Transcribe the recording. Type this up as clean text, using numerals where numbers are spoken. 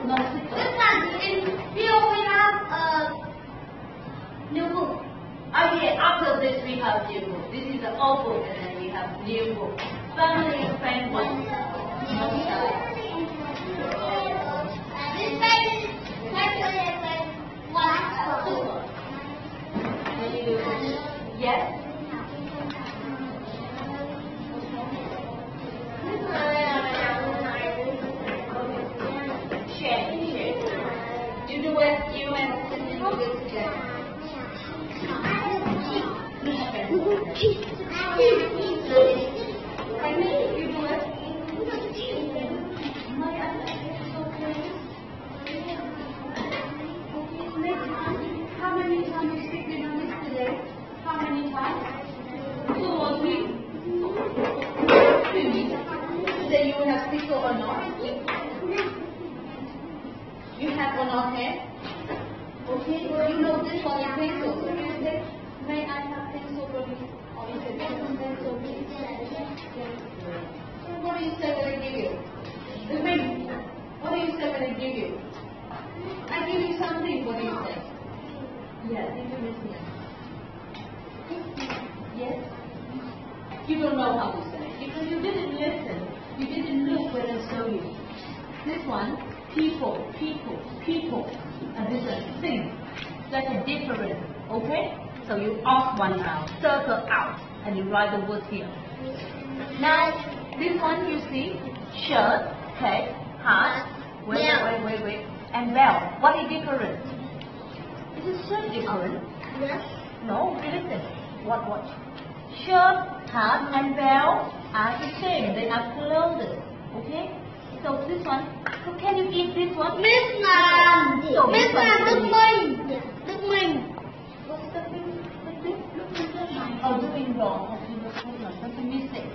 No sickle. This one, here we have new book. Okay, after this we have new book. This is the old book and then we have new book. Family and friend one. This page is one. Yes? Share. You do it, you and Cindy do it together. You do it. How many times you speak Vietnamese today? How many times? 2 or 3? 3. Today you have sickle or not? You have or not have? Okay, you know this one is pencil. So you say, may I have pencil for you? Or you say, pencil please. So what do you say when I give you? What do you say when I give you? I give you something, what do you say? Yes, did you listen? Yes? You don't know how to say because you didn't listen. You didn't look when I showed you. This one, people. And this one, thing. That's a different, okay? So you off one out, circle out, and you write the word here. Now, this one you see, shirt, hat, hat, wait, and bell. What is different? Is it so different? Yes. No, listen. What? Shirt, hat, and bell are the same. They are clothes. Okay? So this one. So can you eat this one? Miss Nam. So Miss Nam, Đức Minh. What's the thing? Look at this. Oh, doing wrong. That's a mistake.